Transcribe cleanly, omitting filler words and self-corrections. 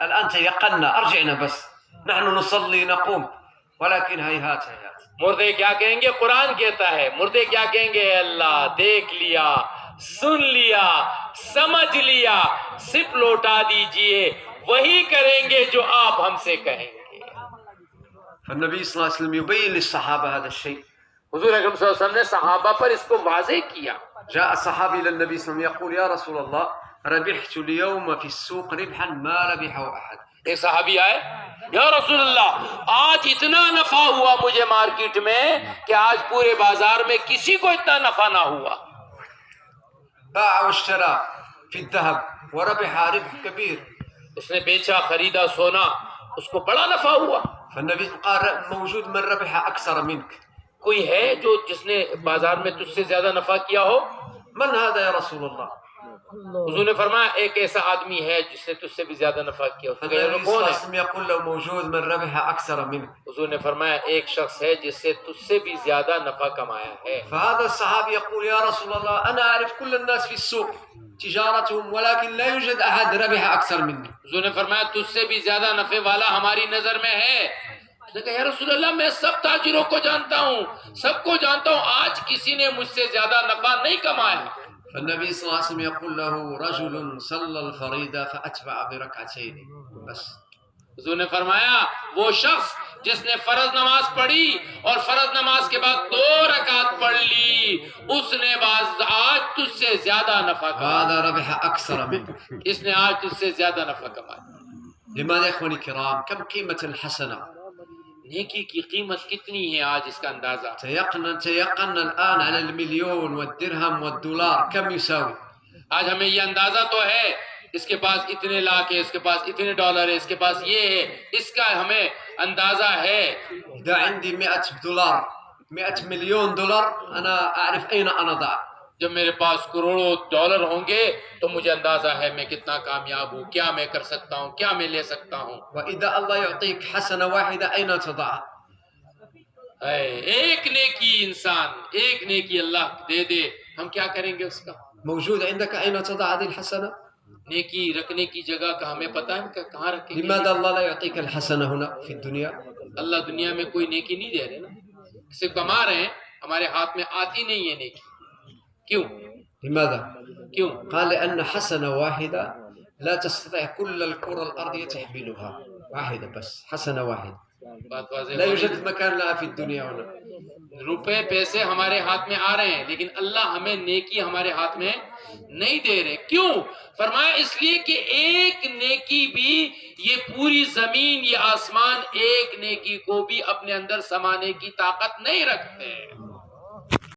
الآن تيقنا أرجعنا بس نحن نصلي نقوم ولكن هيهات هيهات. مردے کیا کہیں گے؟ قرآن کہتا ہے مردے کیا کہیں گے؟ اللہ دیکھ لیا، سن لیا، سمجھ لیا، صرف لوٹا دیجئے، وہی کریں گے جو آپ ہم سے کہیں گے۔ فالنبي صلى الله عليه وسلم يبين للصحابة هذا الشيء. حضور اکرم صلی اللہ علیہ وسلم نے صحابہ پر اس کو واضح کیا۔ جاء صحابي إلى النبي صلى الله عليه وسلم يقول يا رسول الله ربحت اليوم في السوق ربحا ما ربحه أحد. ایک صحابی آئے، یا رسول اللہ آج اتنا نفع ہوا مجھے مارکیٹ میں کہ آج پورے بازار میں کسی کو اتنا نفع نہ ہوا۔ باع واشترى في الذهب وربح ربح كبير. اس نے بیچا، خریدا سونا، اس کو بڑا نفع ہوا۔ فالنبي قال موجود من ربح أكثر منك. کوئی ہے جو جس نے بازار میں تجھ سے زیادہ نفع کیا ہو؟ من هذا يا رسول الله؟ حضور نے فرمایا ایک ایسا آدمی ہے جس نے تجھ سے بھی زیادہ نفع کیا۔ فالنبي صلى الله عليه وسلم يقول له موجود من ربح أكثر منك. حضور نے فرمایا ایک شخص ہے جس سے تجھ سے بھی زیادہ نفع کمایا ہے۔ فهذا الصحابي يقول يا رسول الله أنا أعرف كل الناس في السوق تجارتهم ولكن لا يوجد أحد ربح أكثر مني. حضور نے فرمایا تجھ سے بھی زیادہ نفع والا ہماری نظر میں ہے۔ اس نے کہا یا رسول اللہ میں سب تاجروں کو جانتا ہوں، سب کو جانتا ہوں، آج کسی نے مجھ سے زیادہ نفع نہیں کمایا۔ فالنبي صلى الله عليه وسلم يقول له رجل صلى الفريضة فأتبع بركعتين بس. حضور نے فرمایا وہ شخص جس نے فرض نماز پڑھی اور فرض نماز کے بعد 2 رکعت پڑھ لی، اس نے آج تجھ سے زیادہ نفع کمایا۔ هذا ربح أكثر منك. اس نے آج تجھ سے زیادہ نفع کمایا۔ لماذا يا إخواني الكرام؟ كم قيمة الحسنة؟ نیکی کی قیمت کتنی ہے آج اس کا اندازہ؟ تيقنا الآن على المليون والدرهم والدولار كم يساوي. آج ہمیں یہ اندازہ تو ہے اس کے پاس اتنے لاکھ ہے، اس کے پاس اتنے ڈالر ہے، اس کے پاس یہ ہے، اس کا ہمیں اندازہ ہے۔ إذا عندي 100 دولار 100 مليون دولار أنا أعرف أين أنا ضع. جب میرے پاس کروڑوں ڈالر ہوں گے تو مجھے اندازہ ہے میں کتنا کامیاب ہوں، کیا میں کر سکتا ہوں، کیا میں لے سکتا ہوں۔ وإذا الله يعطيك حسنة واحدة أين تضع؟ ایک نیکی انسان، ایک نیکی اللہ دے دے، ہم کیا کریں گے اس کا؟ موجود عندك أين تضع هذه الحسنة؟ نیکی رکھنے کی جگہ کا ہمیں پتہ ہے کہ کہاں رکھیں گے؟ لماذا الله لا يعطيك الحسنة هنا في الدنيا؟ اللہ دنیا میں کوئی نیکی نہیں دے رہے نا، صرف کما رہے ہیں، ہمارے ہاتھ میں آتی نہیں ہے نیکی۔ کیوں؟ لماذا؟ کیوں؟ قال لأن حسنة واحدة لا تستطيع كل الكرة الأرضية تحملها. واحدة بس، حسنة واحدة بات واضح لا ہو يوجد گئی؟ مكان لها في الدنيا هنا. روپے پیسے ہمارے ہاتھ میں آ رہے ہیں لیکن اللہ ہمیں نیکی ہمارے ہاتھ میں نہیں دے رہے۔ کیوں؟ فرمایا اس لیے کہ ایک نیکی بھی، یہ پوری زمین یہ آسمان ایک نیکی کو بھی اپنے اندر سمانے کی طاقت نہیں رکھتے۔